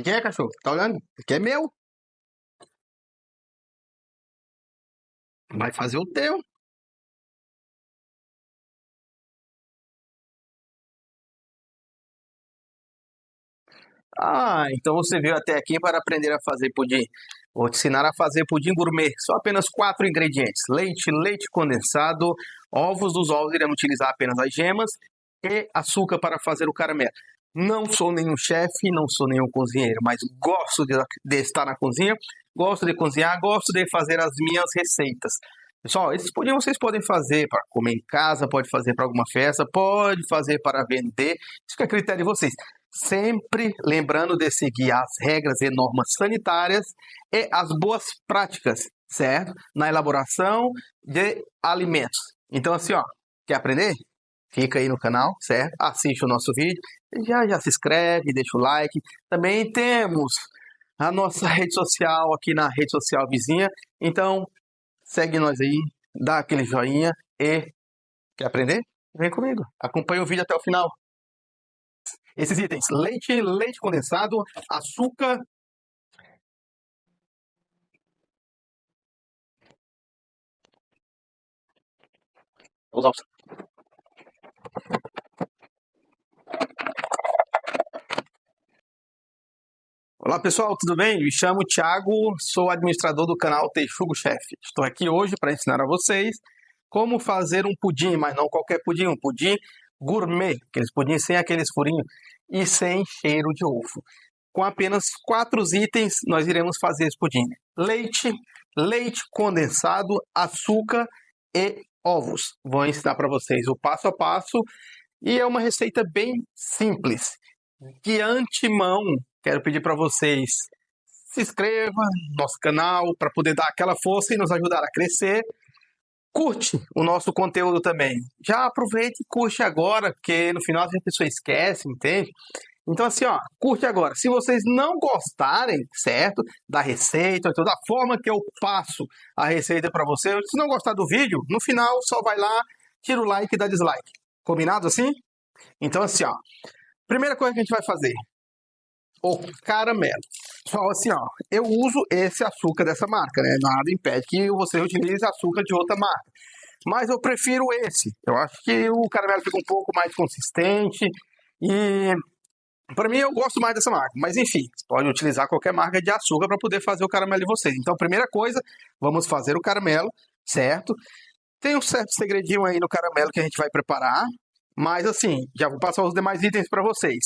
Que é, cachorro? Tá olhando? Que é meu. Vai fazer o teu. Ah, então você veio até aqui para aprender a fazer pudim. Vou te ensinar a fazer pudim gourmet. São apenas quatro ingredientes: leite, leite condensado, ovos. Dos ovos iremos utilizar apenas as gemas e açúcar para fazer o caramelo. Não sou nenhum chefe, não sou nenhum cozinheiro, mas gosto de estar na cozinha, gosto de cozinhar, gosto de fazer as minhas receitas. Pessoal, esses pudim vocês podem fazer para comer em casa, pode fazer para alguma festa, pode fazer para vender. Isso que é critério de vocês. Sempre lembrando de seguir as regras e normas sanitárias e as boas práticas, certo? Na elaboração de alimentos. Então, assim, ó, quer aprender? Fica aí no canal, certo? Assiste o nosso vídeo, já se inscreve, deixa o like. Também temos a nossa rede social aqui na rede social vizinha. Então, segue nós aí, dá aquele joinha e quer aprender? Vem comigo, acompanha o vídeo até o final. Esses itens: leite, leite condensado, açúcar. Vou usar o... Olá pessoal, tudo bem? Me chamo Thiago, sou administrador do canal Texugo Chef. Estou aqui hoje para ensinar a vocês como fazer um pudim, mas não qualquer pudim, um pudim gourmet, aqueles pudins sem aqueles furinhos e sem cheiro de ovo. Com apenas 4 itens nós iremos fazer esse pudim: leite, leite condensado, açúcar e ovos. Vou ensinar para vocês o passo a passo e é uma receita bem simples. De antemão, quero pedir para vocês se inscrevam no nosso canal para poder dar aquela força e nos ajudar a crescer. Curte o nosso conteúdo também. Já aproveite e curte agora, porque no final a pessoa esquece, entende? Então assim, ó, curte agora. Se vocês não gostarem, certo, da receita, ou da forma que eu passo a receita para vocês, se não gostar do vídeo, no final só vai lá, tira o like e dá dislike. Combinado assim? Então assim, ó, primeira coisa que a gente vai fazer: o caramelo. Só assim, ó, eu uso esse açúcar dessa marca, né? Nada impede que você utilize açúcar de outra marca. Mas eu prefiro esse. Eu acho que o caramelo fica um pouco mais consistente e para mim eu gosto mais dessa marca. Mas enfim, você pode utilizar qualquer marca de açúcar para poder fazer o caramelo de vocês. Então, primeira coisa, vamos fazer o caramelo, certo? Tem um certo segredinho aí no caramelo que a gente vai preparar, mas assim, já vou passar os demais itens para vocês.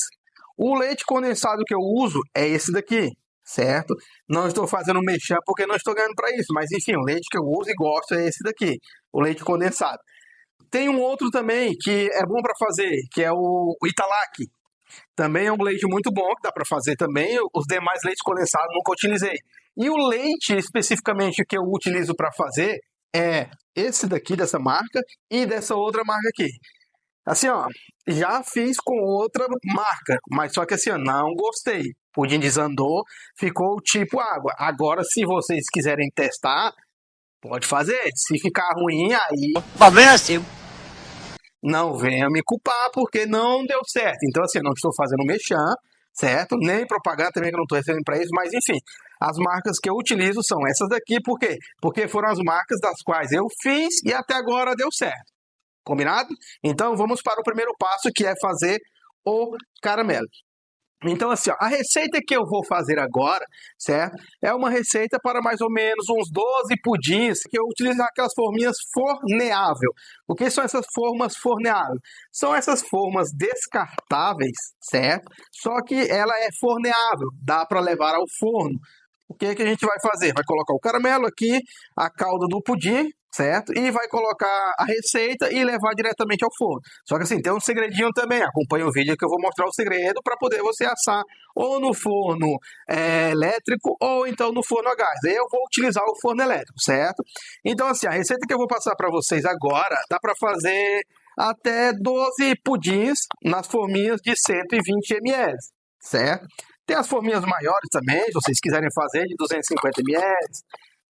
O leite condensado que eu uso é esse daqui, certo? Não estou fazendo mexer porque não estou ganhando para isso, mas enfim, o leite que eu uso e gosto é esse daqui, o leite condensado. Tem um outro também que é bom para fazer, que é o Italac. Também é um leite muito bom, que dá para fazer também. Os demais leites condensados nunca utilizei. E o leite especificamente que eu utilizo para fazer é esse daqui, dessa marca, e dessa outra marca aqui. Assim, ó, já fiz com outra marca, mas só que assim, ó, não gostei. O pudim desandou, ficou tipo água. Agora, se vocês quiserem testar, pode fazer. Se ficar ruim, aí O problema é seu. não venha me culpar porque não deu certo. Então, assim, eu não estou fazendo mexã, certo? Nem propaganda também, que eu não estou recebendo para isso, mas enfim, as marcas que eu utilizo são essas daqui, por quê? Porque foram as marcas das quais eu fiz e até agora deu certo. Combinado? Então vamos para o primeiro passo, que é fazer o caramelo. Então assim, ó, a receita que eu vou fazer agora, certo? É uma receita para mais ou menos uns 12 pudins, que eu utilizo aquelas forminhas forneável. O que são essas formas forneáveis? São essas formas descartáveis, certo? Só que ela é forneável, dá para levar ao forno. O que que a gente vai fazer? Vai colocar o caramelo aqui, a calda do pudim, certo? E vai colocar a receita e levar diretamente ao forno. Só que assim, tem um segredinho também. Acompanha o vídeo que eu vou mostrar o segredo para poder você assar ou no forno elétrico ou então no forno a gás. Eu vou utilizar o forno elétrico, certo? Então assim, a receita que eu vou passar para vocês agora dá para fazer até 12 pudins nas forminhas de 120 ml, certo? Tem as forminhas maiores também, se vocês quiserem fazer, de 250 ml.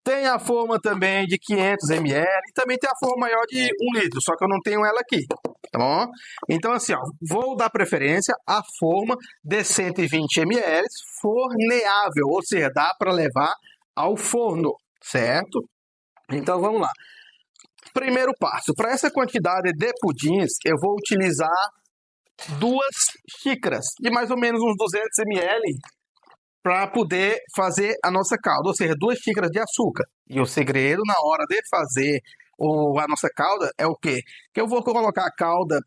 Tem a forma também de 500 ml. E também tem a forma maior de 1 litro, só que eu não tenho ela aqui. tá bom? Então, assim, ó, vou dar preferência à forma de 120 ml forneável, ou seja, dá para levar ao forno, certo? Então, vamos lá. Primeiro passo, para essa quantidade de pudins, eu vou utilizar 2 xícaras de mais ou menos uns 200 ml para poder fazer a nossa calda, ou seja, 2 xícaras de açúcar. E o segredo na hora de fazer a nossa calda é o quê? Que eu vou colocar a calda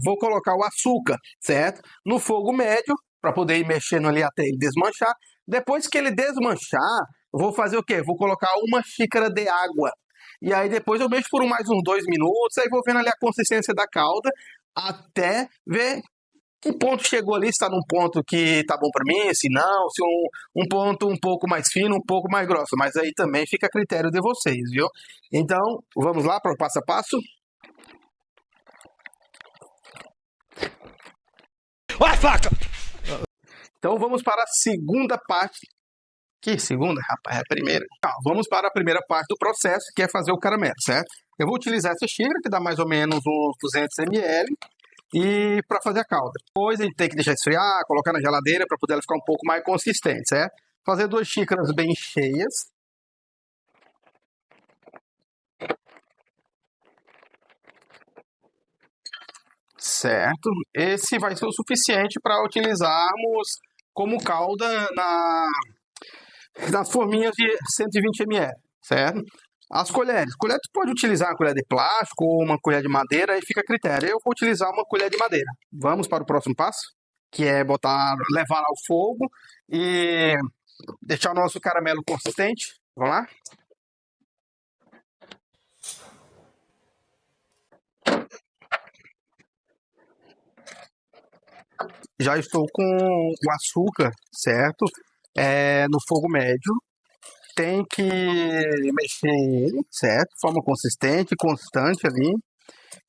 vou colocar o açúcar, certo? No fogo médio, para poder ir mexendo ali até ele desmanchar. Depois que ele desmanchar, eu vou fazer o quê? Vou colocar 1 xícara de água. E aí depois eu mexo por mais uns 2 minutos, aí vou vendo ali a consistência da calda, até ver que ponto chegou ali, se está num ponto que tá bom para mim, se não, se um ponto um pouco mais fino, um pouco mais grosso, mas aí também fica a critério de vocês, viu? Então, vamos lá para o passo a passo? Vai, faca! Então, vamos para a segunda parte. Que segunda? Rapaz, é a primeira. Vamos para a primeira parte do processo, que é fazer o caramelo, certo? Eu vou utilizar essa xícara, que dá mais ou menos uns 200 ml, e para fazer a calda. Depois a gente tem que deixar esfriar, colocar na geladeira para poder ela ficar um pouco mais consistente, certo? Fazer 2 xícaras bem cheias. Certo. Esse vai ser o suficiente para utilizarmos como calda nas forminhas de 120 ml, certo? As colheres. Colher tu pode utilizar uma colher de plástico ou uma colher de madeira e fica a critério. Eu vou utilizar uma colher de madeira. Vamos para o próximo passo, que é levar ao fogo e deixar o nosso caramelo consistente. Vamos lá? Já estou com o açúcar, certo? No fogo médio. Tem que mexer ele, certo? De forma consistente, constante ali.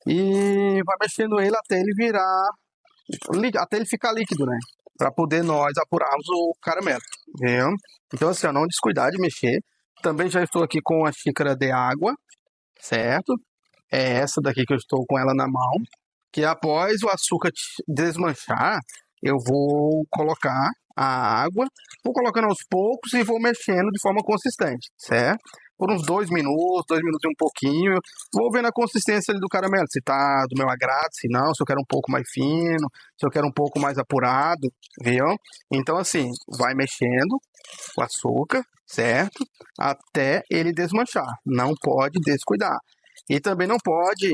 E vai mexendo ele até ele virar, até ele ficar líquido, né? Para poder nós apurarmos o caramelo, viu? Então, assim, ó, não descuidar de mexer. Também já estou aqui com a xícara de água, certo? É essa daqui que eu estou com ela na mão. Que após o açúcar desmanchar, eu vou colocar a água, vou colocando aos poucos e vou mexendo de forma consistente, certo? Por uns 2 minutos, 2 minutos e um pouquinho, vou vendo a consistência ali do caramelo, se tá do meu agrado, se não, se eu quero um pouco mais fino, se eu quero um pouco mais apurado, viu? Então, assim, vai mexendo o açúcar, certo? Até ele desmanchar, não pode descuidar. E também não pode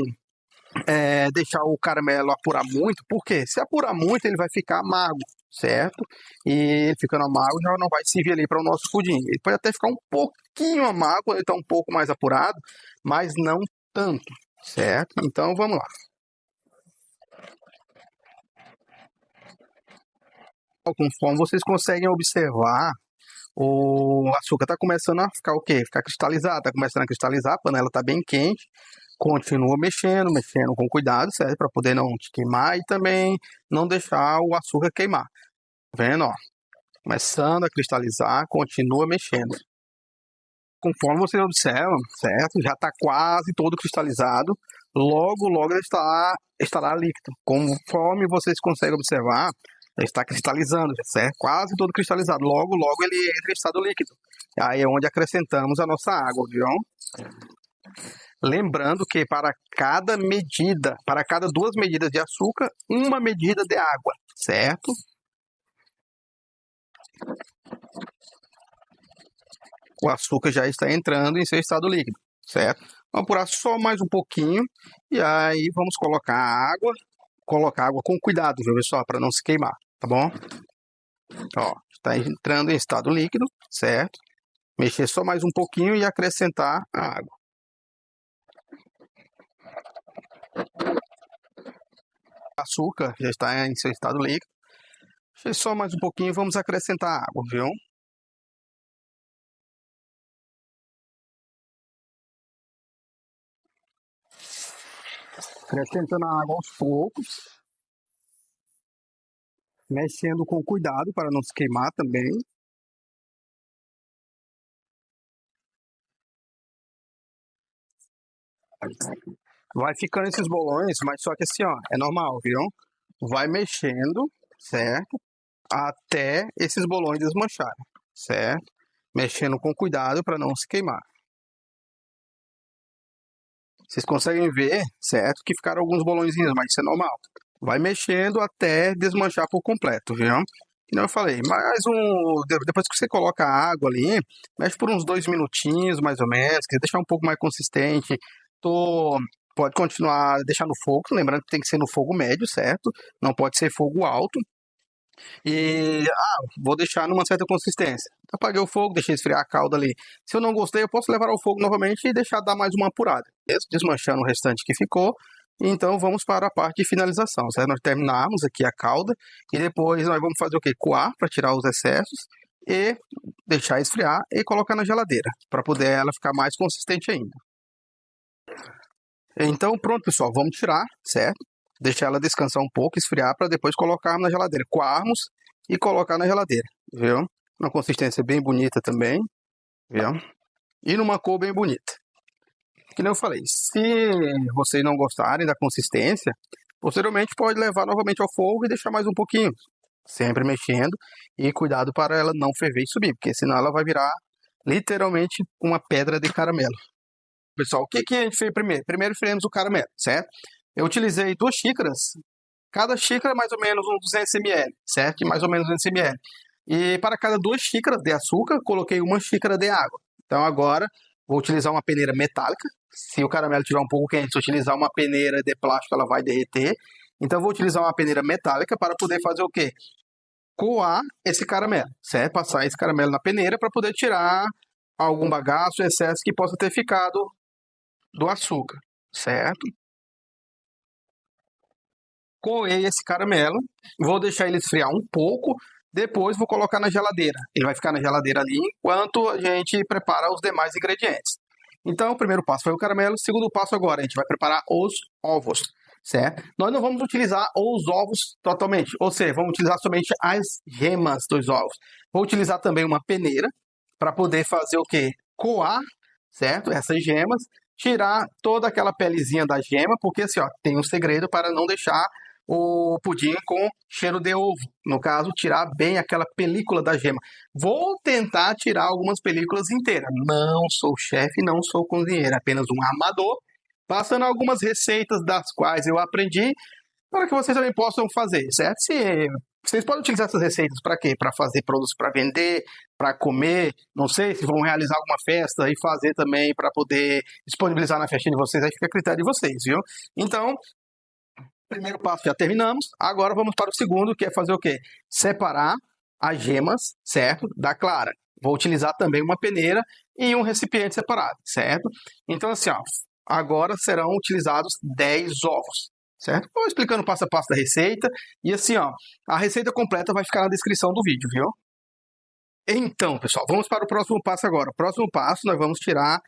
deixar o caramelo apurar muito, porque se apurar muito ele vai ficar amargo, certo? E ele ficando amargo já não vai servir ali para o nosso pudim. Ele pode até ficar um pouquinho amargo, ele está um pouco mais apurado, mas não tanto, certo? Então vamos lá. Conforme vocês conseguem observar, o açúcar está começando a ficar o quê? Ficar cristalizado, está começando a cristalizar, a panela está bem quente. Continua mexendo com cuidado, certo? Para poder não te queimar e também não deixar o açúcar queimar. Tá vendo, ó? Começando a cristalizar, continua mexendo. Conforme você observa, certo? Já está quase todo cristalizado. Logo, logo ele estará líquido. Conforme vocês conseguem observar, ele está cristalizando, certo? Quase todo cristalizado. Logo, logo ele entra em estado líquido. Aí é onde acrescentamos a nossa água, viu? Lembrando que para cada 2 medidas de açúcar, 1 medida de água, certo? O açúcar já está entrando em seu estado líquido, certo? Vamos apurar só mais um pouquinho e aí vamos colocar água com cuidado, viu, pessoal, para não se queimar, tá bom? Ó, está entrando em estado líquido, certo? Mexer só mais um pouquinho e acrescentar a água. O açúcar já está em seu estado líquido. Mexer só mais um pouquinho e vamos acrescentar a água, viu? Acrescentando a água aos poucos, mexendo com cuidado para não se queimar também. vai ficando esses bolões, mas só que assim, ó, é normal, viu? Vai mexendo, certo? Até esses bolões desmancharem, certo? Mexendo com cuidado para não se queimar. Vocês conseguem ver, certo? Que ficaram alguns bolõezinhos, mas isso é normal. Vai mexendo até desmanchar por completo, viu? Como eu falei, depois que você coloca a água ali, mexe por uns 2 minutinhos, mais ou menos, quer deixar um pouco mais consistente. Tô, pode continuar, deixar no fogo, lembrando que tem que ser no fogo médio, certo? Não pode ser fogo alto. Vou deixar numa certa consistência. Apaguei o fogo, deixei esfriar a calda ali. Se eu não gostei, eu posso levar ao fogo novamente e deixar dar mais uma apurada. Desmanchando o restante que ficou. Então vamos para a parte de finalização, certo? Nós terminamos aqui a calda e depois nós vamos fazer o quê? Coar para tirar os excessos e deixar esfriar e colocar na geladeira para poder ela ficar mais consistente ainda. Então pronto, pessoal, vamos tirar, certo? Deixar ela descansar um pouco, esfriar para depois colocarmos na geladeira. Coarmos e colocar na geladeira, viu? Uma consistência bem bonita também, viu? E numa cor bem bonita. Que nem eu falei, se vocês não gostarem da consistência, posteriormente pode levar novamente ao fogo e deixar mais um pouquinho, sempre mexendo e cuidado para ela não ferver e subir, porque senão ela vai virar literalmente uma pedra de caramelo. Pessoal, o que a gente fez primeiro? Primeiro fizemos o caramelo, certo? Eu utilizei 2 xícaras, cada xícara mais ou menos uns 200 ml, certo? Mais ou menos 200 ml. E para cada 2 xícaras de açúcar, coloquei 1 xícara de água. Então agora vou utilizar uma peneira metálica. Se o caramelo estiver um pouco quente, se eu utilizar uma peneira de plástico, ela vai derreter. Então vou utilizar uma peneira metálica para poder fazer o quê? Coar esse caramelo, certo? Passar esse caramelo na peneira para poder tirar algum bagaço, excesso que possa ter ficado do açúcar, certo? Coei esse caramelo, vou deixar ele esfriar um pouco, depois vou colocar na geladeira. Ele vai ficar na geladeira ali enquanto a gente prepara os demais ingredientes. Então, o primeiro passo foi o caramelo, o segundo passo agora, a gente vai preparar os ovos, certo? Nós não vamos utilizar os ovos totalmente, ou seja, vamos utilizar somente as gemas dos ovos. Vou utilizar também uma peneira para poder fazer o quê? Coar, certo? Essas gemas, tirar toda aquela pelezinha da gema, porque assim, ó, tem um segredo para não deixar o pudim com cheiro de ovo. No caso, tirar bem aquela película da gema. Vou tentar tirar algumas películas inteiras. Não sou chefe, não sou cozinheiro, apenas um amador, passando algumas receitas das quais eu aprendi para que vocês também possam fazer, certo? Se vocês podem utilizar essas receitas para quê? Para fazer produtos para vender, para comer, não sei se vão realizar alguma festa e fazer também para poder disponibilizar na festinha de vocês, aí fica a critério de vocês, viu? Então, primeiro passo já terminamos, agora vamos para o segundo, que é fazer o quê? Separar as gemas, certo? Da clara. Vou utilizar também uma peneira e um recipiente separado, certo? Então, assim, ó, agora serão utilizados 10 ovos, certo? Vou explicando passo a passo da receita. E assim, ó, a receita completa vai ficar na descrição do vídeo, viu? Então, pessoal, vamos para o próximo passo agora. O próximo passo, nós vamos tirar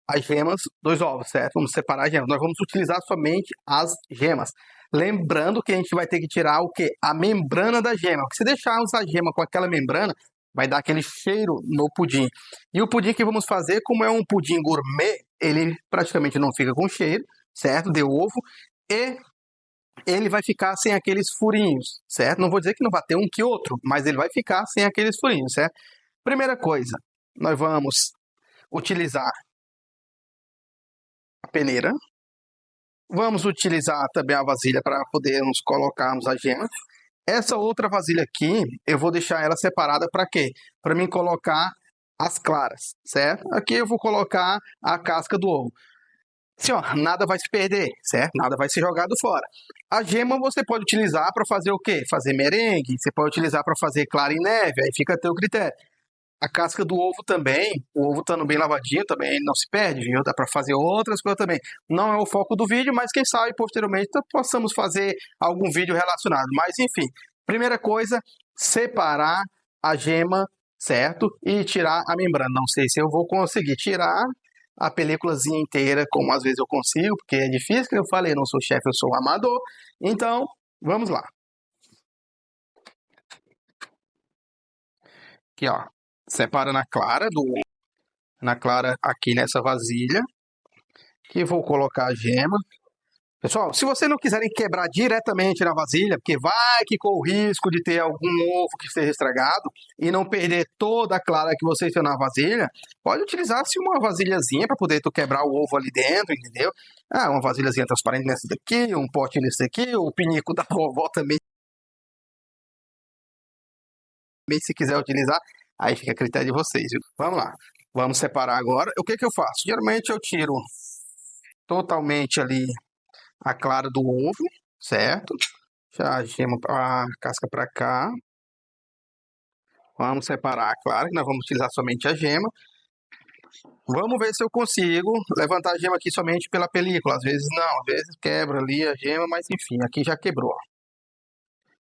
as gemas dos ovos, certo? Vamos separar as gemas. Nós vamos utilizar somente as gemas. Lembrando que a gente vai ter que tirar o quê? A membrana da gema. Porque se deixarmos a gema com aquela membrana, vai dar aquele cheiro no pudim. E o pudim que vamos fazer, como é um pudim gourmet, ele praticamente não fica com cheiro, certo? De ovo. E ele vai ficar sem aqueles furinhos, certo? Não vou dizer que não vai ter um que outro, mas ele vai ficar sem aqueles furinhos, certo? Primeira coisa, nós vamos utilizar a peneira. Vamos utilizar também a vasilha para podermos colocarmos a gema. Essa outra vasilha aqui, eu vou deixar ela separada para quê? Para mim colocar as claras, certo? Aqui eu vou colocar a casca do ovo. Assim, ó, nada vai se perder, certo? Nada vai ser jogado fora. A gema você pode utilizar para fazer o quê? Fazer merengue, você pode utilizar para fazer clara em neve, aí fica a teu critério. A casca do ovo também, o ovo estando bem lavadinho também não se perde, viu? Dá para fazer outras coisas também. Não é o foco do vídeo, mas quem sabe posteriormente possamos fazer algum vídeo relacionado. Mas enfim, primeira coisa, separar a gema, certo? E tirar a membrana. Não sei se eu vou conseguir tirar a películazinha inteira, como às vezes eu consigo, porque é difícil, que eu falei, eu não sou chefe, eu sou amador. Então, vamos lá. Aqui, ó. Separa na clara aqui nessa vasilha, que vou colocar a gema. Pessoal, se vocês não quiserem quebrar diretamente na vasilha, porque vai que corre o risco de ter algum ovo que esteja estragado e não perder toda a clara que vocês têm na vasilha, pode utilizar-se uma vasilhazinha para poder tu quebrar o ovo ali dentro, entendeu? Ah, uma vasilhazinha transparente nessa daqui, um pote nesse daqui, o pinico da vovó também, se quiser utilizar, aí fica a critério de vocês, viu? Vamos lá, vamos separar agora. O que que eu faço? Geralmente eu tiro totalmente ali a clara do ovo, certo? Já a gema, a casca para cá. Vamos separar a clara, que nós vamos utilizar somente a gema. Vamos ver se eu consigo levantar a gema aqui somente pela película. Às vezes não, às vezes quebra ali a gema, mas enfim, aqui já quebrou.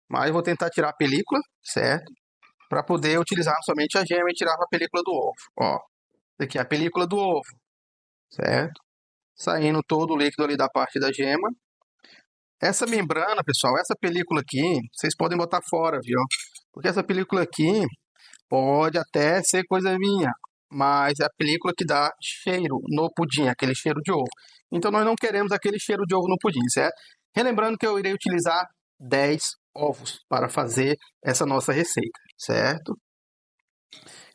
Mas eu vou tentar tirar a película, certo? Para poder utilizar somente a gema e tirar a película do ovo. Ó, aqui é a película do ovo, certo? Saindo todo o líquido ali da parte da gema. Essa membrana, pessoal, essa película aqui, vocês podem botar fora, viu? Porque essa película aqui pode até ser coisa minha, mas é a película que dá cheiro no pudim, aquele cheiro de ovo. Então nós não queremos aquele cheiro de ovo no pudim, certo? Relembrando que eu irei utilizar 10 ovos para fazer essa nossa receita, certo?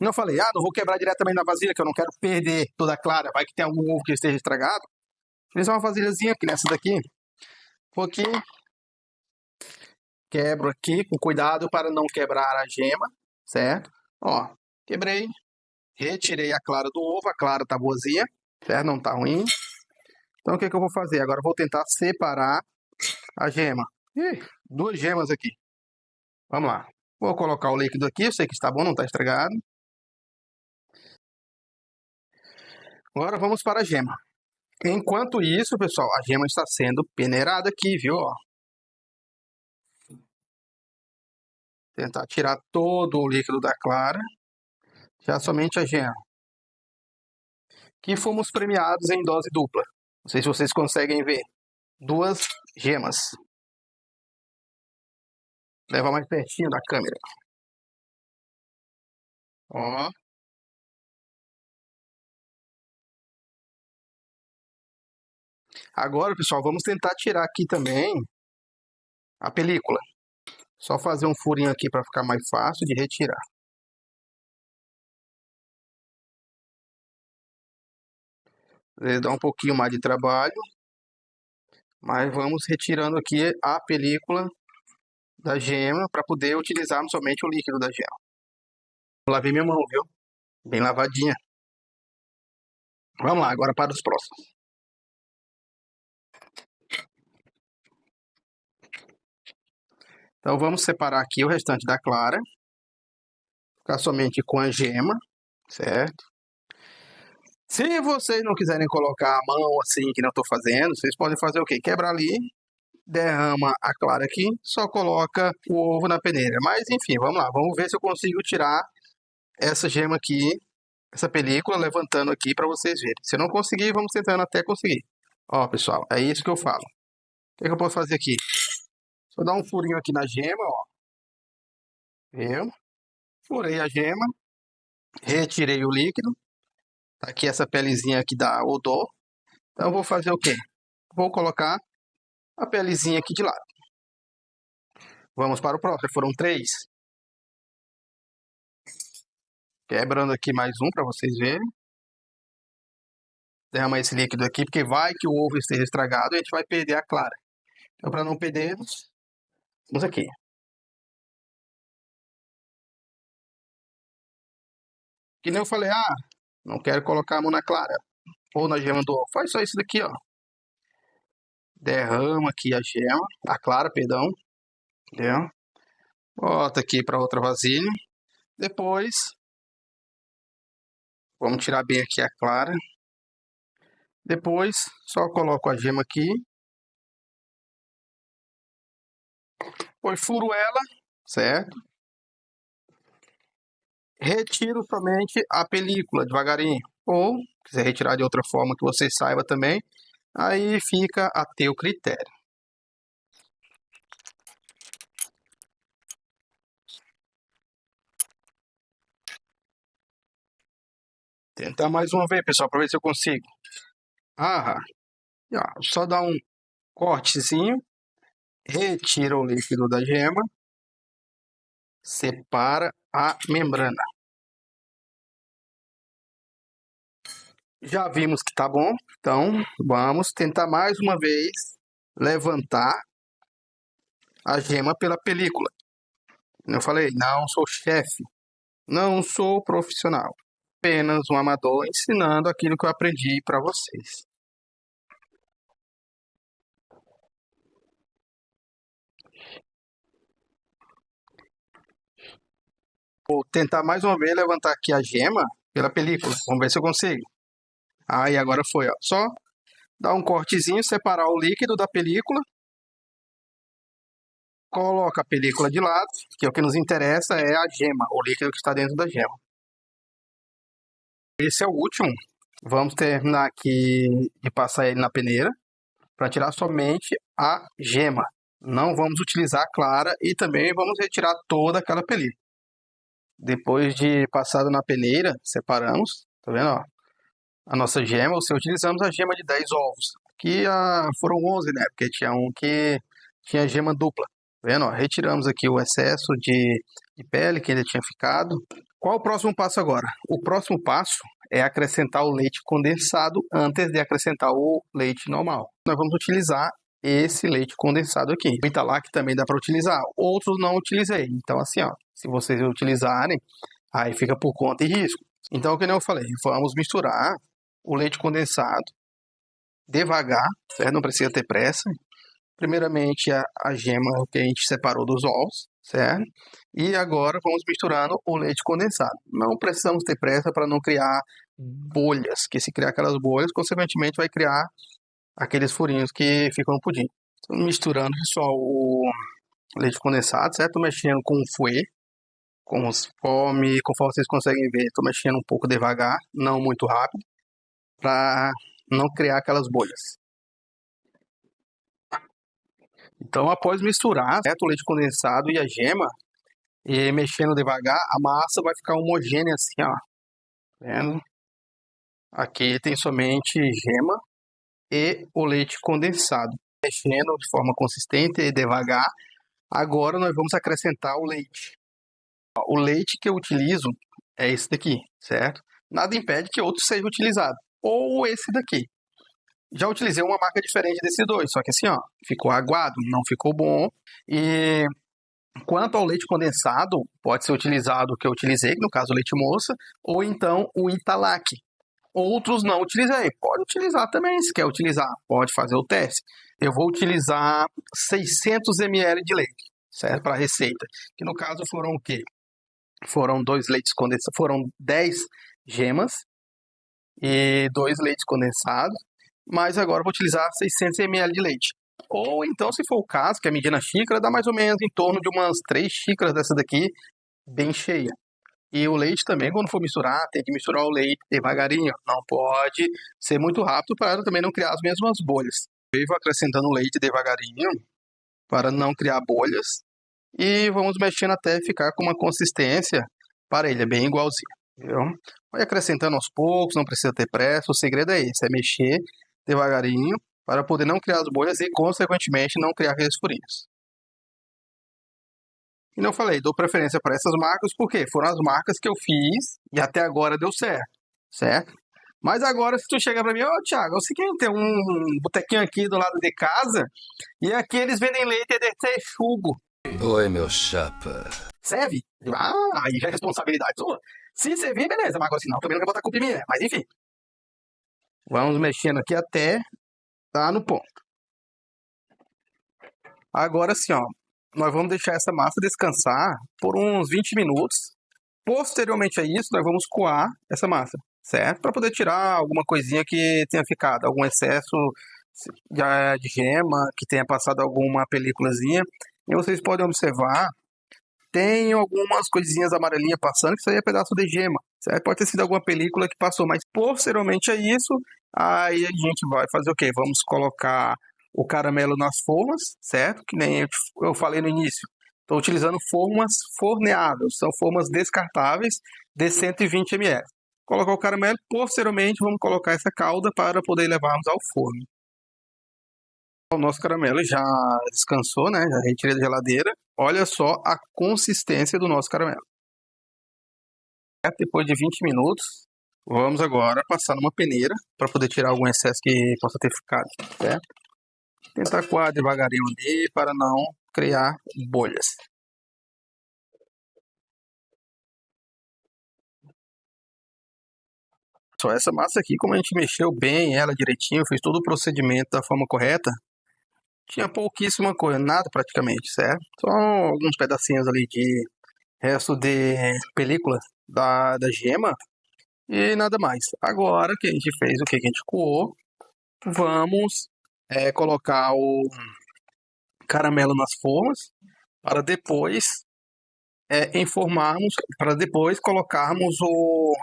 Não falei, não vou quebrar diretamente na vasilha, que eu não quero perder toda a clara, vai que tem algum ovo que esteja estragado. Fiz uma vasilhazinha aqui nessa daqui, um pouquinho. Quebro aqui com cuidado para não quebrar a gema, certo? Ó, quebrei, retirei a clara do ovo, a clara tá boazinha, certo? Não tá ruim. Então o que que eu vou fazer? Agora eu vou tentar separar a gema. Ih, duas gemas aqui. Vamos lá. Vou colocar o líquido aqui, eu sei que está bom, não está estragado. Agora vamos para a gema. Enquanto isso, pessoal, a gema está sendo peneirada aqui, viu? Ó. Tentar tirar todo o líquido da clara. Já somente a gema. Que fomos premiados em dose dupla. Não sei se vocês conseguem ver. Duas gemas. Leva mais pertinho da câmera. Ó. Agora, pessoal, vamos tentar tirar aqui também a película. Só fazer um furinho aqui para ficar mais fácil de retirar. Dá um pouquinho mais de trabalho, mas vamos retirando aqui a película da gema para poder utilizar somente o líquido da gema. Lavei minha mão, viu? Bem lavadinha. Vamos lá, agora para os próximos. Então vamos separar aqui o restante da clara. Ficar somente com a gema, certo? Se vocês não quiserem colocar a mão assim, que não estou fazendo, vocês podem fazer o quê? Quebra ali, derrama a clara aqui, só coloca o ovo na peneira. Mas enfim, vamos lá, vamos ver se eu consigo tirar essa gema aqui, essa película, levantando aqui para vocês verem. Se eu não conseguir, vamos tentando até conseguir. Ó, pessoal, é isso que eu falo. O que eu posso fazer aqui? Só dar um furinho aqui na gema, ó. Viu? Furei a gema, retirei o líquido. Tá aqui essa pelezinha aqui da odor. Então eu vou fazer o quê? Vou colocar a pelezinha aqui de lado. Vamos para o próximo. Foram 3. Quebrando aqui mais um para vocês verem. Derrama esse líquido aqui, porque vai que o ovo esteja estragado e a gente vai perder a clara. Então, para não perdermos, vamos aqui. Que nem eu falei, não quero colocar a mão na clara ou na gema do ovo. Faz só isso daqui, ó. Derrama aqui a gema, a clara, perdão. Entendeu? Bota aqui para outra vasilha. Depois, vamos tirar bem aqui a clara. Depois, só coloco a gema aqui. Depois furo ela, certo? Retiro somente a película devagarinho. Ou, quiser retirar de outra forma que você saiba também, aí fica a teu critério. Tentar mais uma vez, pessoal, para ver se eu consigo. Só dar um cortezinho, retira o líquido da gema, separa a membrana. Já vimos que tá bom, então vamos tentar mais uma vez levantar a gema pela película. Eu falei, não sou chefe, não sou profissional, apenas um amador ensinando aquilo que eu aprendi para vocês. Vou tentar mais uma vez levantar aqui a gema pela película. Vamos ver se eu consigo. Aí agora foi, ó. Só dar um cortezinho, separar o líquido da película. Coloca a película de lado, que o que nos interessa é a gema, o líquido que está dentro da gema. Esse é o último. Vamos terminar aqui de passar ele na peneira para tirar somente a gema. Não vamos utilizar a clara e também vamos retirar toda aquela película. Depois de passado na peneira, separamos, tá vendo, ó? A nossa gema, ou seja, utilizamos a gema de 10 ovos. Aqui foram 11, né? Porque tinha um que tinha gema dupla. Tá vendo, ó? Retiramos aqui o excesso de pele que ainda tinha ficado. Qual o próximo passo agora? O próximo passo é acrescentar o leite condensado antes de acrescentar o leite normal. Nós vamos utilizar esse leite condensado aqui. O Italac também dá para utilizar, outros não utilizei. Então assim, ó, se vocês utilizarem, aí fica por conta e risco. Então, como eu falei, vamos misturar o leite condensado devagar, certo? Não precisa ter pressa. Primeiramente a gema que a gente separou dos ovos, certo? E agora vamos misturando o leite condensado. Não precisamos ter pressa para não criar bolhas, que se criar aquelas bolhas, consequentemente vai criar aqueles furinhos que ficam no pudim. Então, misturando só o leite condensado, certo? Tô mexendo com o fouet, conforme vocês conseguem ver, estou mexendo um pouco devagar, não muito rápido, para não criar aquelas bolhas. Então, após misturar, certo, o leite condensado e a gema, e mexendo devagar, a massa vai ficar homogênea assim, ó. Vendo? Aqui tem somente gema e o leite condensado. Mexendo de forma consistente e devagar. Agora nós vamos acrescentar o leite. O leite que eu utilizo é esse daqui, certo? Nada impede que outro seja utilizado. Ou esse daqui. Já utilizei uma marca diferente desses dois, só que assim, ó, ficou aguado, não ficou bom. E quanto ao leite condensado, pode ser utilizado o que eu utilizei, no caso o leite moça, ou então o Italac. Outros não utilizei, pode utilizar também, se quer utilizar, pode fazer o teste. Eu vou utilizar 600 ml de leite, certo? Para a receita, que no caso foram o quê? Foram 2 leites condensados, foram 10 gemas e 2 leites condensados, mas agora eu vou utilizar 600 ml de leite. Ou então, se for o caso, que a medida na xícara, dá mais ou menos em torno de umas 3 xícaras dessa daqui, bem cheia. E o leite também, quando for misturar, tem que misturar o leite devagarinho. Não pode ser muito rápido para também não criar as mesmas bolhas. Eu vou acrescentando o leite devagarinho para não criar bolhas. E vamos mexendo até ficar com uma consistência parelha, bem igualzinha. Viu? Vai acrescentando aos poucos, não precisa ter pressa. O segredo é esse, é mexer devagarinho para poder não criar as bolhas e, consequentemente, não criar aqueles furinhos. E não falei, dou preferência para essas marcas porque foram as marcas que eu fiz e até agora deu certo, certo? Mas agora, se tu chega para mim, ô Thiago, é o seguinte, tem um botequinho aqui do lado de casa e aqui eles vendem leite de texugo. Oi, meu chapa. Serve? Aí já é responsabilidade sua. Se servir, beleza, mas agora assim não, também não quero botar culpa em mim, né? Mas enfim. Vamos mexendo aqui até tá no ponto. Agora sim, ó, nós vamos deixar essa massa descansar por uns 20 minutos. Posteriormente a isso, nós vamos coar essa massa, certo? Para poder tirar alguma coisinha que tenha ficado, algum excesso de gema, que tenha passado alguma películazinha. E vocês podem observar, tem algumas coisinhas amarelinhas passando, que isso aí é pedaço de gema, certo? Pode ter sido alguma película que passou, mas posteriormente a isso, aí a gente vai fazer o quê? Vamos colocar o caramelo nas formas, certo? Que nem eu falei no início. Estou utilizando formas forneáveis, são formas descartáveis de 120 ml. Colocar o caramelo, posteriormente vamos colocar essa calda para poder levarmos ao forno. O nosso caramelo já descansou, né? Já retirei da geladeira. Olha só a consistência do nosso caramelo. Depois de 20 minutos, vamos agora passar numa peneira para poder tirar algum excesso que possa ter ficado, certo? Tentar coar devagarinho ali para não criar bolhas. Só essa massa aqui, como a gente mexeu bem ela direitinho, fez todo o procedimento da forma correta, tinha pouquíssima coisa, nada praticamente, certo? Só alguns pedacinhos ali de resto de película da gema e nada mais. Agora que a gente fez o que? Que a gente coou, vamos colocar o caramelo nas formas para depois enformarmos, para depois colocarmos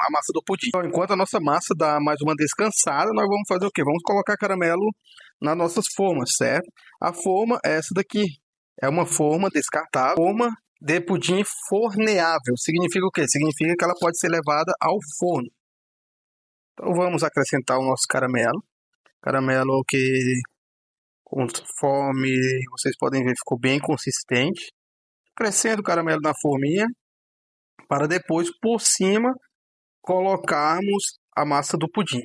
a massa do pudim. Então, enquanto a nossa massa dá mais uma descansada, nós vamos fazer o quê? Vamos colocar caramelo nas nossas formas, certo? A forma é essa daqui. É uma forma descartável, forma de pudim forneável. Significa o quê? Significa que ela pode ser levada ao forno. Então vamos acrescentar o nosso caramelo. Caramelo que, conforme vocês podem ver, ficou bem consistente. Acrescento o caramelo na forminha, para depois, por cima, colocarmos a massa do pudim.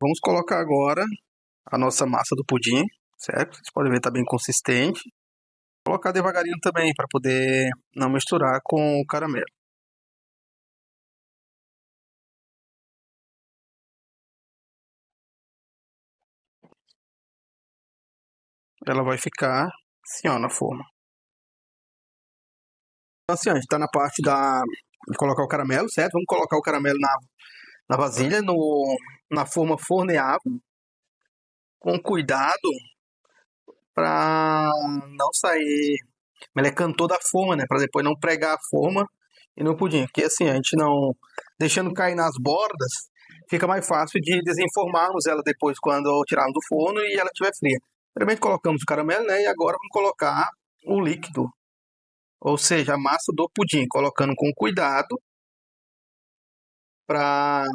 Vamos colocar agora a nossa massa do pudim, certo? Vocês podem ver que está bem consistente. Vou colocar devagarinho também, para poder não misturar com o caramelo. Ela vai ficar assim, ó, na forma. Então, assim, ó, a gente está na parte de colocar o caramelo, certo? Vamos colocar o caramelo na vasilha, na forma forneável, com cuidado para não sair melecando toda a forma, né? Para depois não pregar a forma e no pudim. Porque assim, a gente não deixando cair nas bordas, fica mais fácil de desenformarmos ela depois quando tirarmos do forno e ela estiver fria. Primeiro colocamos o caramelo, né? E agora vamos colocar o líquido, ou seja, a massa do pudim, colocando com cuidado para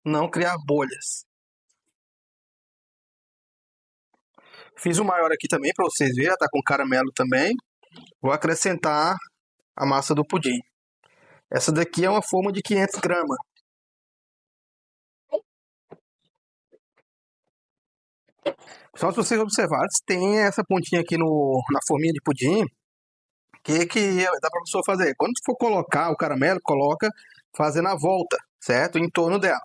não criar bolhas. Fiz o maior aqui também para vocês verem, tá com caramelo também. Vou acrescentar a massa do pudim. Essa daqui é uma forma de 500 gramas. Só se vocês observarem, tem essa pontinha aqui na forminha de pudim, que dá para a pessoa fazer. Quando for colocar o caramelo, coloca fazendo a volta, certo? Em torno dela.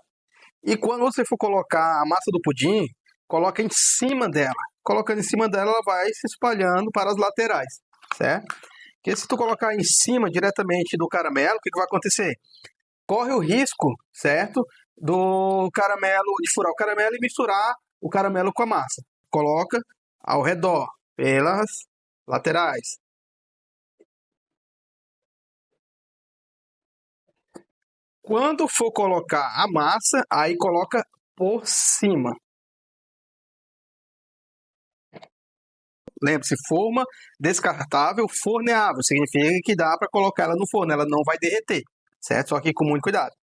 E quando você for colocar a massa do pudim, coloca em cima dela. Colocando em cima dela, ela vai se espalhando para as laterais, certo? Porque se tu colocar em cima diretamente do caramelo, o que vai acontecer? Corre o risco, certo? Do caramelo, de furar o caramelo e misturar o caramelo com a massa. Coloca ao redor, pelas laterais. Quando for colocar a massa, aí coloca por cima. Lembre-se, forma descartável, forneável. Significa que dá para colocar ela no forno, ela não vai derreter, certo? Só que com muito cuidado.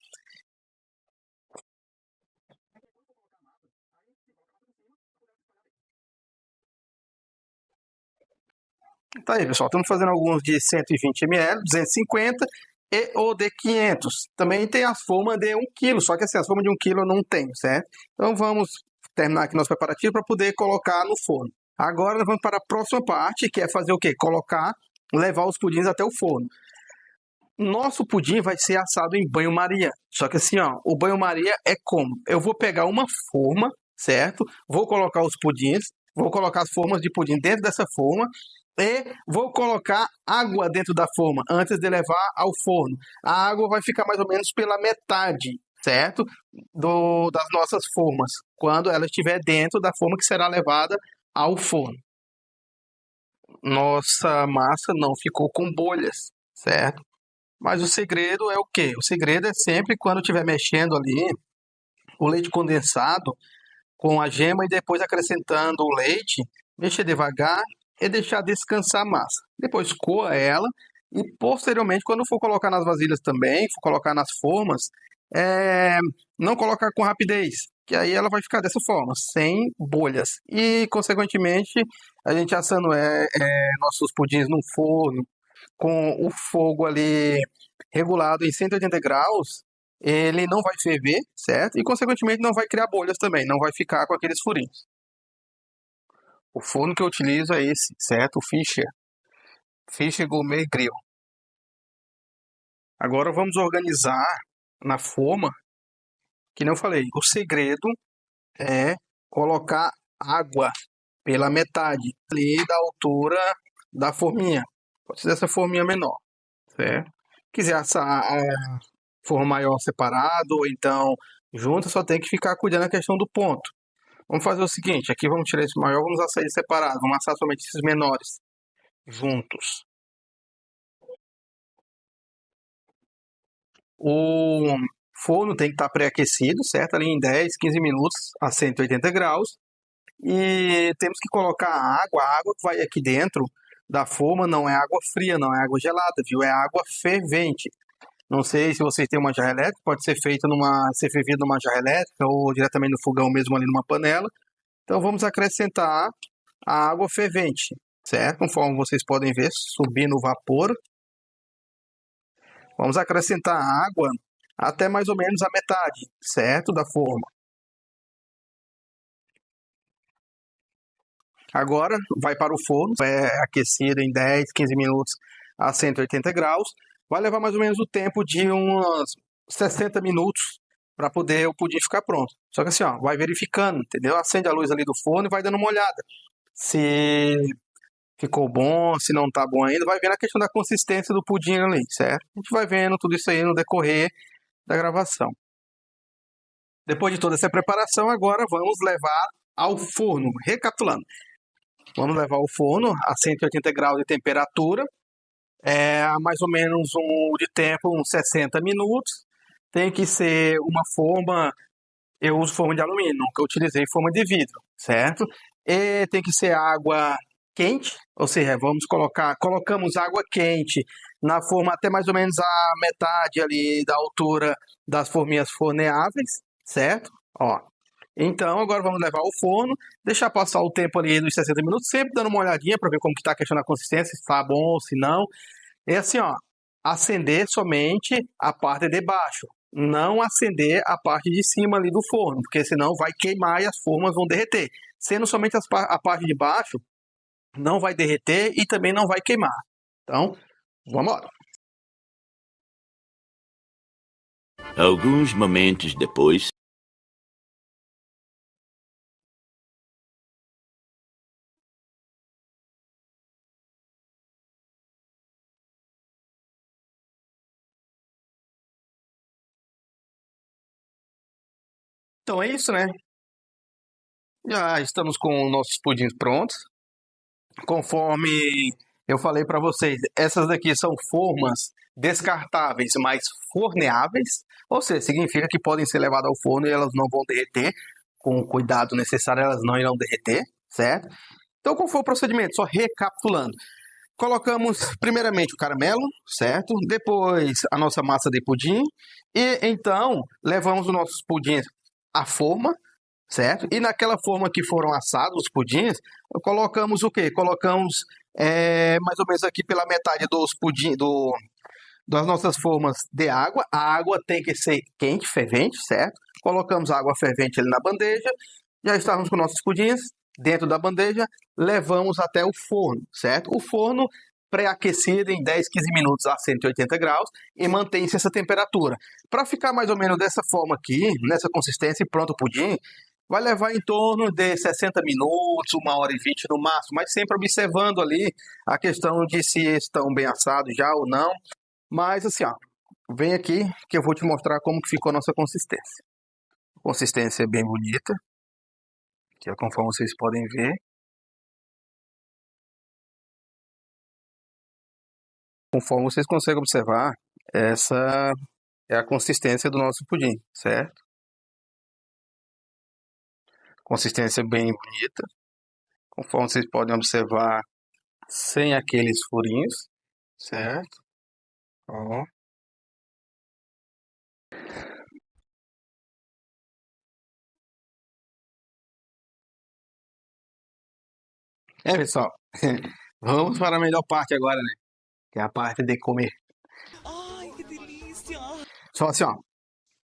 Tá aí, pessoal. Estamos fazendo alguns de 120 ml, 250 e o de 500. Também tem as formas de 1 kg, só que assim, as formas de 1 kg eu não tenho, certo? Então vamos terminar aqui nosso preparativo para poder colocar no forno. Agora nós vamos para a próxima parte, que é fazer o quê? Levar os pudins até o forno. Nosso pudim vai ser assado em banho-maria. Só que assim, ó, o banho-maria é como? Eu vou pegar uma forma, certo? Vou colocar os pudins, vou colocar as formas de pudim dentro dessa forma e vou colocar água dentro da forma antes de levar ao forno. A água vai ficar mais ou menos pela metade, certo? Das nossas formas, quando ela estiver dentro da forma que será levada ao forno. Nossa massa não ficou com bolhas, certo? Mas o segredo é o quê? O segredo é sempre quando estiver mexendo ali o leite condensado com a gema e depois acrescentando o leite, mexer devagar e deixar descansar a massa. Depois coa ela e posteriormente, quando for colocar nas vasilhas também, for colocar nas formas, não colocar com rapidez, que aí ela vai ficar dessa forma, sem bolhas. E, consequentemente, a gente assando nossos pudins no forno, com o fogo ali regulado em 180 graus, ele não vai ferver, certo? E, consequentemente, não vai criar bolhas também, não vai ficar com aqueles furinhos. O forno que eu utilizo é esse, certo? O Fischer Gourmet Grill. Agora vamos organizar na forma, que nem eu falei, o segredo é colocar água pela metade ali da altura da forminha. Pode ser essa forminha menor, certo? Quiser assar a forma maior separado ou então junto, só tem que ficar cuidando da questão do ponto. Vamos fazer o seguinte, aqui vamos tirar esse maior, vamos assar ele separado, vamos assar somente esses menores juntos. O forno tem que estar pré-aquecido, certo? Ali em 10, 15 minutos a 180 graus. E temos que colocar a água que vai aqui dentro da forma não é água fria, não é água gelada, viu? É água fervente. Não sei se vocês têm uma jarra elétrica, pode ser fervido numa jarra elétrica ou diretamente no fogão mesmo ali numa panela. Então vamos acrescentar a água fervente, certo? Conforme vocês podem ver, subindo o vapor. Vamos acrescentar a água até mais ou menos a metade, certo? Da forma. Agora vai para o forno, é aquecido em 10, 15 minutos a 180 graus. Vai levar mais ou menos o tempo de uns 60 minutos para poder o pudim ficar pronto. Só que assim, ó, vai verificando, entendeu? Acende a luz ali do forno e vai dando uma olhada. Se ficou bom, se não tá bom ainda, vai vendo a questão da consistência do pudim ali, certo? A gente vai vendo tudo isso aí no decorrer da gravação. Depois de toda essa preparação, agora vamos levar ao forno. Recapitulando, vamos levar ao forno a 180 graus de temperatura, mais ou menos de tempo, uns 60 minutos. Tem que ser uma forma, eu uso forma de alumínio, nunca utilizei forma de vidro, certo? E tem que ser água quente, ou seja, colocamos água quente na forma até mais ou menos a metade ali da altura das forminhas forneáveis, certo? Ó, então, agora vamos levar ao forno, deixar passar o tempo ali dos 60 minutos, sempre dando uma olhadinha para ver como que está a questão da consistência, se está bom, se não. É assim, ó, acender somente a parte de baixo, não acender a parte de cima ali do forno, porque senão vai queimar e as formas vão derreter. Sendo somente a parte de baixo, não vai derreter e também não vai queimar. Então, vamos lá. Alguns momentos depois. Então é isso, né? Já estamos com nossos pudins prontos. Conforme eu falei para vocês, essas daqui são formas descartáveis, mas forneáveis, ou seja, significa que podem ser levadas ao forno e elas não vão derreter. Com o cuidado necessário, elas não irão derreter, certo? Então, qual foi o procedimento? Só recapitulando. Colocamos primeiramente o caramelo, certo? Depois a nossa massa de pudim. E então levamos os nossos pudins à forma, certo? E naquela forma que foram assados os pudins, colocamos o quê? Colocamos mais ou menos aqui pela metade dos pudim, das nossas formas de água. A água tem que ser quente, fervente, certo? Colocamos a água fervente ali na bandeja. Já estávamos com nossos pudins dentro da bandeja. Levamos até o forno, certo? O forno pré-aquecido em 10, 15 minutos a 180 graus e mantém-se essa temperatura. Para ficar mais ou menos dessa forma aqui, nessa consistência e pronto o pudim, vai levar em torno de 60 minutos, 1h20 no máximo, mas sempre observando ali a questão de se estão bem assados já ou não. Mas assim, ó, vem aqui que eu vou te mostrar como que ficou a nossa consistência. A consistência é bem bonita, que é conforme vocês podem ver. Conforme vocês conseguem observar, essa é a consistência do nosso pudim, certo? Consistência bem bonita. Conforme vocês podem observar, sem aqueles furinhos, certo? Ó. Pessoal, vamos para a melhor parte agora, né? Que é a parte de comer. Ai, que delícia! Só assim, ó.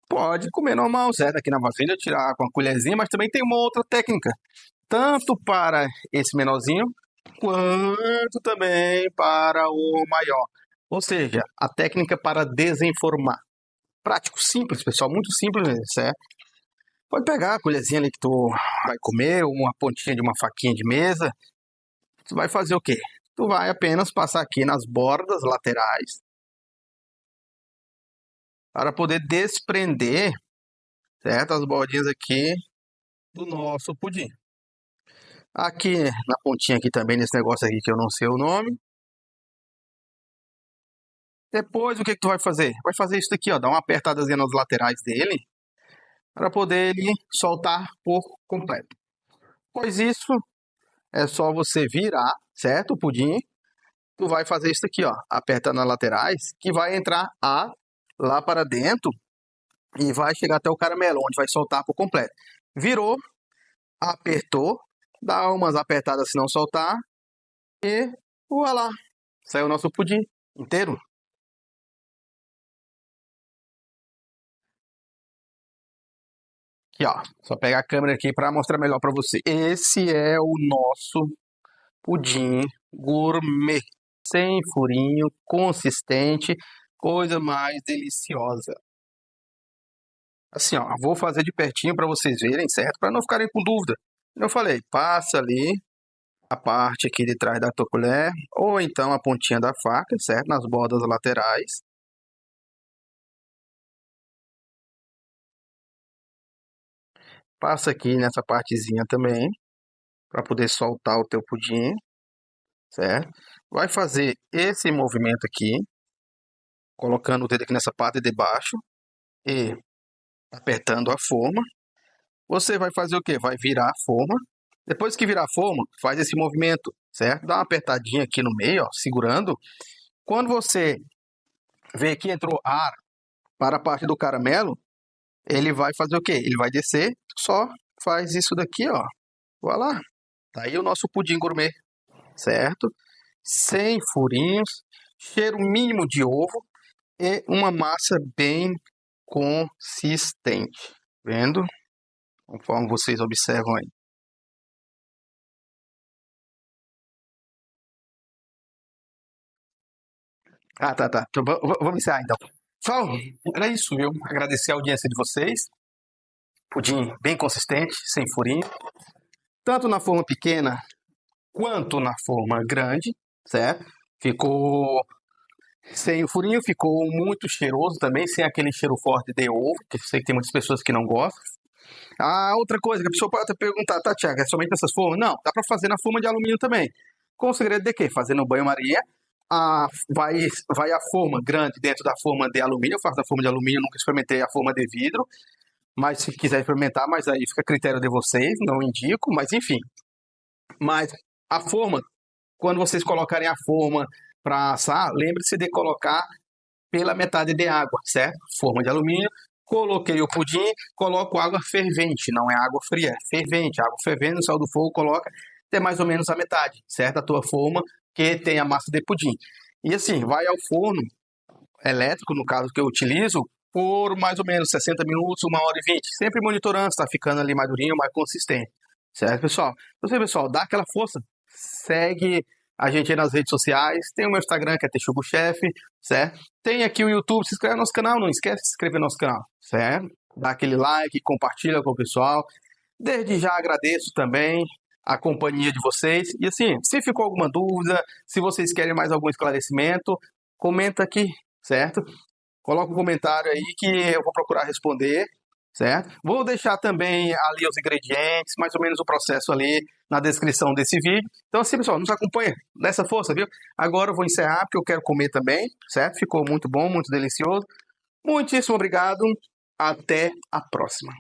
Pode comer normal, certo? Aqui na vasilha, tirar com a colherzinha, mas também tem uma outra técnica. Tanto para esse menorzinho, quanto também para o maior. Ou seja, a técnica para desenformar. Prático, simples, pessoal, muito simples mesmo, certo? Pode pegar a colherzinha ali que tu vai comer, ou uma pontinha de uma faquinha de mesa. Tu vai fazer o quê? Tu vai apenas passar aqui nas bordas laterais para poder desprender, certo? As bordinhas aqui do nosso pudim. Aqui na pontinha aqui também, nesse negócio aqui que eu não sei o nome. Depois, o que tu vai fazer? Vai fazer isso daqui, ó, dar uma apertadazinha nas laterais dele para poder ele soltar por completo. Pois isso, é só você virar, certo? O pudim. Tu vai fazer isso daqui, ó, apertando nas laterais, que vai entrar ar lá para dentro e vai chegar até o caramelo, onde vai soltar por completo. Virou, apertou, dá umas apertadas se não soltar e voilá, saiu o nosso pudim inteiro. Aqui, ó, só pegar a câmera aqui para mostrar melhor para você. Esse é o nosso pudim gourmet, sem furinho, consistente, coisa mais deliciosa. Assim, ó, vou fazer de pertinho para vocês verem, certo? Para não ficarem com dúvida. Eu falei, passa ali a parte aqui de trás da tua colher, ou então a pontinha da faca, certo? Nas bordas laterais. Passa aqui nessa partezinha também, para poder soltar o teu pudim, certo? Vai fazer esse movimento aqui, colocando o dedo aqui nessa parte de baixo e apertando a forma. Você vai fazer o quê? Vai virar a forma. Depois que virar a forma, faz esse movimento, certo? Dá uma apertadinha aqui no meio, ó, segurando. Quando você vê que entrou ar para a parte do caramelo, ele vai fazer o quê? Ele vai descer, só faz isso daqui, ó. Voilà. Tá aí o nosso pudim gourmet, certo? Sem furinhos, cheiro mínimo de ovo e uma massa bem consistente. Vendo? Conforme vocês observam aí. Tá. Então, vamos encerrar então. Pessoal, era isso, viu? Agradecer a audiência de vocês. Pudim bem consistente, sem furinho. Tanto na forma pequena quanto na forma grande, certo? Ficou sem o furinho, ficou muito cheiroso também, sem aquele cheiro forte de ovo, que eu sei que tem muitas pessoas que não gostam. Ah, outra coisa que a pessoa pode até perguntar, tá, Thiago, é somente nessas formas? Não, dá para fazer na forma de alumínio também. Com o segredo de quê? Fazer no banho-maria, vai a forma grande dentro da forma de alumínio, eu faço na forma de alumínio, nunca experimentei a forma de vidro, mas se quiser experimentar, mas aí fica a critério de vocês, não indico, mas enfim. Mas a forma, quando vocês colocarem a forma para assar, lembre-se de colocar pela metade de água, certo? Forma de alumínio, coloquei o pudim, coloco água fervente, não é água fria, é fervente, água fervendo, sal do fogo, coloca até mais ou menos a metade, certo? A tua forma que tem a massa de pudim. E assim, vai ao forno elétrico, no caso que eu utilizo, por mais ou menos 60 minutos, 1h20, sempre monitorando se está ficando ali mais durinho, mais consistente, certo, pessoal? Então, pessoal, dá aquela força, segue a gente aí nas redes sociais, tem o meu Instagram, que é Texugo Chef, certo? Tem aqui o YouTube, se inscreve no nosso canal, não esquece de se inscrever no nosso canal, certo? Dá aquele like, compartilha com o pessoal. Desde já agradeço também a companhia de vocês. E assim, se ficou alguma dúvida, se vocês querem mais algum esclarecimento, comenta aqui, certo? Coloca um comentário aí que eu vou procurar responder, certo? Vou deixar também ali os ingredientes, mais ou menos o processo ali na descrição desse vídeo. Então assim, pessoal, nos acompanha nessa força, viu? Agora eu vou encerrar porque eu quero comer também, certo? Ficou muito bom, muito delicioso. Muitíssimo obrigado. Até a próxima.